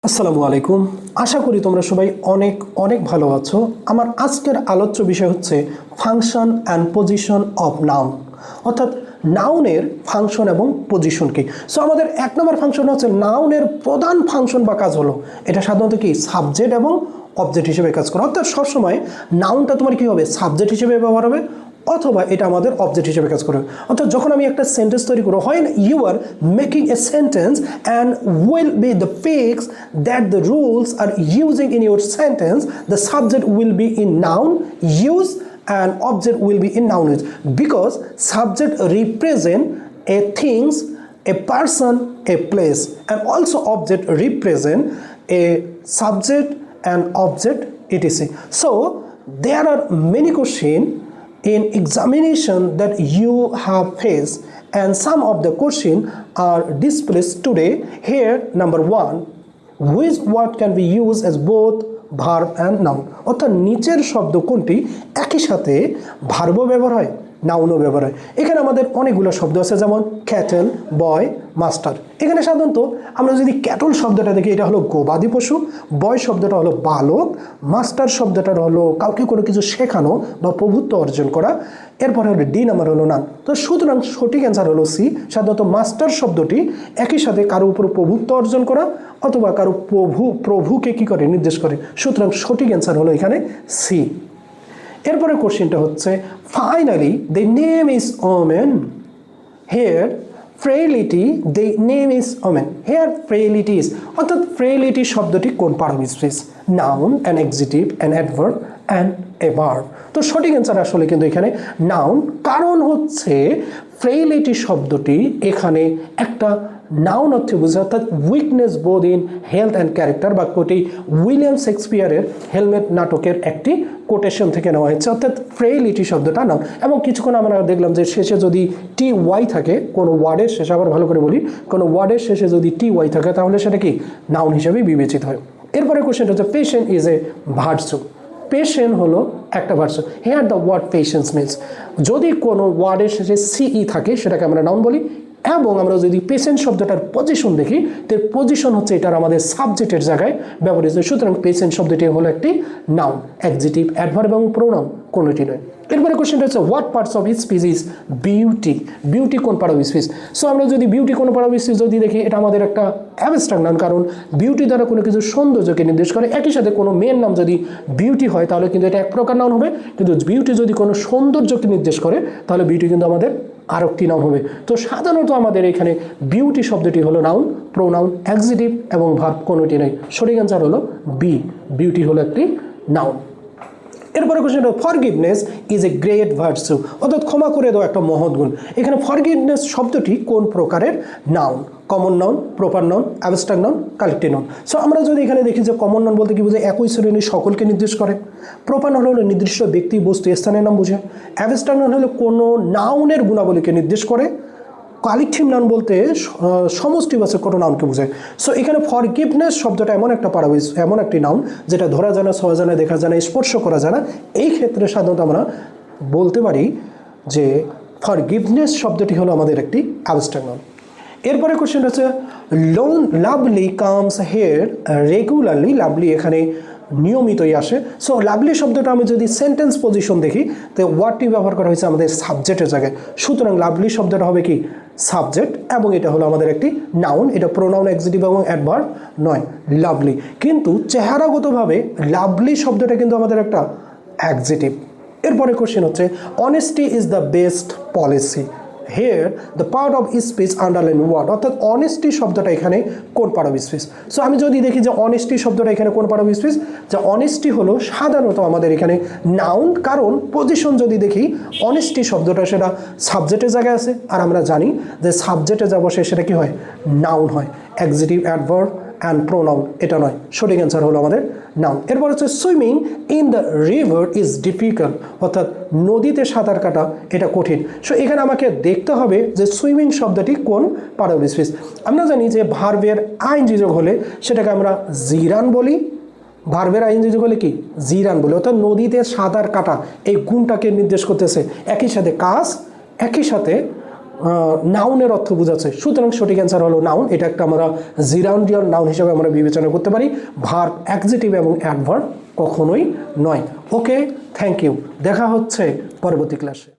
আসসালামু আলাইকুম। আশা করি তোমরা সবাই অনেক অনেক ভালো আছো। আমার আজকের আলোচ্য বিষয় হচ্ছে function and position of noun, অর্থাৎ নাউনের ফাংশন এবং পজিশন কি। সো আমাদের এক নম্বর ফাংশন হচ্ছে নাউনের প্রধান ফাংশন বা কাজ হলো এটা সাধারণত কি সাবজেক্ট এবং অবজেক্ট হিসেবে কাজ করে, অর্থাৎ সবসময় নাউনটা তোমার কী হবে সাবজেক্ট হিসেবে ব্যবহার হবে অথবা এটা আমাদের অবজেক্ট হিসেবে কাজ করবে। অর্থাৎ যখন আমি একটা সেন্টেন্স তৈরি করবো, হয় you are making a sentence and will be the fix that the rules are using in your sentence, the subject will be in noun use and object will be in noun use, because subject represent a things, a person, a place, and also object represent a subject and object etc. So there are many questions in examination that you have faced, and some of the questions are displayed today. Here number one, which word can be used as both verb and noun, অর্থাৎ নিচের শব্দ কোনটি একই সাথে ভার্বও ব্যবহার হয় নাউনও ব্যবহার হয়। এখানে আমাদের অনেকগুলো শব্দ আছে, যেমন ক্যাটেল, বয়, মাস্টার। এখানে সাধারণত আমরা যদি ক্যাটল শব্দটা দেখি এটা হলো গবাদি পশু, বয় শব্দটা হলো বালক, মাস্টার শব্দটা হলো কাউকে কোনো কিছু শেখানো বা প্রভুত্ব অর্জন করা। এরপরে হলো ডি নাম্বার হলো নাউন। তো সুতরাং সঠিক অ্যান্সার হলো সি। সাধারণত মাস্টার শব্দটি একই সাথে কারো উপর প্রভুত্ব অর্জন করা অথবা কারো প্রভুকে কী করে নির্দেশ করে। সুতরাং সঠিক অ্যান্সার হলো এখানে সি। এরপরে কোশ্চেনটা হচ্ছে finally the name is woman, here frailty the name is woman, here frailty is, অর্থাৎ ফ্রেইলিটি শব্দটি কোন পারমিসিস, noun, an adjective, an adverb and a verb. তো সঠিক অ্যান্সার আসলে কিন্তু এখানে নাউন, কারণ হচ্ছে ফ্রেইলিটি শব্দটি এখানে একটা নাউন অর্থে বোঝায়, অর্থাৎ উইকনেস বোধ ইন হেলথ অ্যান্ড ক্যারেক্টার। বাক্যটি উইলিয়াম শেক্সপিয়ারের হেলমেট নাটকের একটি কোটেশন থেকে নেওয়া হয়েছে, অর্থাৎ ফ্রেইলিটি শব্দটা নাউন। এবং কিছুক্ষণ আমরা দেখলাম যে শেষে যদি টি ওয়াই থাকে কোনো ওয়ার্ডের শেষে, আবার ভালো করে বলি, কোনো ওয়ার্ডের শেষে যদি টি ওয়াই থাকে তাহলে সেটা কি নাউন হিসেবে বিবেচিত হয়। এরপরে কোশ্চেনটা হচ্ছে patient is a virtue, patient হলো একটা virtue. Here the word patience means, যদি কোনো ওয়ার্ডের শেষে সিই থাকে সেটাকে আমরা নাউন বলি, এবং আমরা যদি পেশেন্ট শব্দটার পজিশন দেখি তো পজিশন হচ্ছে এটার আমাদের সাবজেক্টের জায়গায় ব্যবহৃত। সুতরাং পেশেন্ট শব্দটি হলো একটি নাউন, অ্যাডজেক্টিভ, অ্যাডভার্ব এবং প্রোনাউন কোনোটি নয়। এরপরে কোশ্চেনটা হচ্ছে what parts of speech is beauty, beauty কোন পার্ট অফ স্পিচ। সো আমরা যদি বিউটি কোন পার্ট অফ স্পিচ যদি দেখি এটা আমাদের একটা অ্যাবস্ট্রাক্ট নাউন, কারণ বিউটি দ্বারা কোনো কিছু সৌন্দর্যকে নির্দেশ করে। একই সাথে কোনো মেয়ের নাম যদি বিউটি হয় তাহলে কিন্তু এটা এক প্রকার নাউন হবে, কিন্তু বিউটি যদি কোনো সৌন্দর্যকে নির্দেশ করে তাহলে বিউটি কিন্তু আমাদের আরেকটি নাউন হবে। তো সাধারণত আমাদের এখানে বিউটি শব্দটি হলো নাউন, প্রোনাউন, অ্যাডজেক্টিভ এবং ভার্ব কোনোটি নেই। সঠিক অ্যান্সার হলো বি, বিউটি হলো একটি নাউন। এরপরে কোশ্চেন হলো forgiveness is a great virtue, অর্থাৎ ক্ষমা করে দেওয়া একটা মহৎ গুণ। এখানে ফরগিভনেস শব্দটি কোন প্রকারের noun, common noun, proper noun, abstract noun, collective noun. So আমরা যদি এখানে দেখি যে কমন নাউন বলতে কি বোঝায়, একই শ্রেণীর সকলকে নির্দেশ করে। প্রপার নাউন হলো নির্দিষ্ট ব্যক্তি, বস্তু, স্থানের নাম বোঝায়। অ্যাবস্ট্রাক্ট নাউন হলো কোনো নাউনের গুণাবলীকে নির্দেশ করে। কালেকটিভ নাউন বলতে সমষ্টিবাচক কোনো নাউনকে বোঝায়। সো এখানে ফরগিভনেস শব্দটা এমন একটা পারাবিস, এমন একটি নাউন যেটা ধরা যায় না, ছোঁয়া যায় না, দেখা যায় না, স্পর্শ করা যায় না। এই ক্ষেত্রে সাধারণত আমরা বলতে পারি যে ফরগিভনেস শব্দটি হলো আমাদের একটি অ্যাবস্ট্রাক্ট নাউন। এরপরে কোশ্চেন হচ্ছে lovely comes hair regularly, lovely এখানে নিয়মিতই আসে। সো লাভলি শব্দটা আমি যদি সেন্টেন্স পজিশন দেখি তো ওয়ার্ডটি ব্যবহার করা হয়েছে আমাদের সাবজেক্টের জায়গায়। সুতরাং লাভলি শব্দটা হবে কি সাবজেক্ট, এবং এটা হলো আমাদের একটি নাউন, এটা প্রোনাউন, অ্যাডজেক্টিভ এবং অ্যাডভার্ব নয়, লাভলি। কিন্তু চেহারাগতভাবে লাভলি শব্দটা কিন্তু আমাদের একটা অ্যাডজেক্টিভ। এরপরে কোশ্চেন হচ্ছে honesty is the best policy, here the part of speech underline word, অর্থাৎ অনেস্টি শব্দটা এখানে কোন পার্ট অফ স্পিচ। সো আমি যদি দেখি যে অনেস্টি শব্দটা এখানে কোন পার্ট অফ স্পিচ, যে অনেস্টি হলো সাধারণত আমাদের এখানে নাউন, কারণ পজিশন যদি দেখি অনেস্টি শব্দটা সেটা সাবজেক্টের জায়গায় আছে, আর আমরা জানি যে সাবজেক্টে যা বসে সেটা কি হয় নাউন হয়, অ্যাডজেক্টিভ, অ্যাডভার্ব অ্যান্ড প্রোনাউন এটা নয়। সঠিক অ্যান্সার হলো আমাদের নাউন। এরপর হচ্ছে swimming in the river is difficult, অর্থাৎ নদীতে সাঁতার কাটা এটা কঠিন। সো এখানে আমাকে দেখতে হবে যে সুইমিং শব্দটি কোন পার্ট অফ স্পিচ। আমরা জানি যে ভার্বের আইনজি যোগ হলে সেটাকে আমরা জিরান বলি, ভার্বের আইনজি যোগ হলে কি জিরান বলি, অর্থাৎ নদীতে সাঁতার কাটা এই গুণটাকে নির্দেশ করতেছে। একই সাথে কাজ, একই সাথে নাউনের অর্থ বোঝাচ্ছে। সুতরাং সঠিক অ্যান্সার হলো নাউন। এটা একটা আমরা জিরান্ডিয়াল নাউন হিসেবে আমরা বিবেচনা করতে পারি। ভার্ব, অ্যাডজেক্টিভ এবং অ্যাডভার্ব কখনোই নয়। ওকে, থ্যাংক ইউ। দেখা হচ্ছে পরবর্তী ক্লাসে।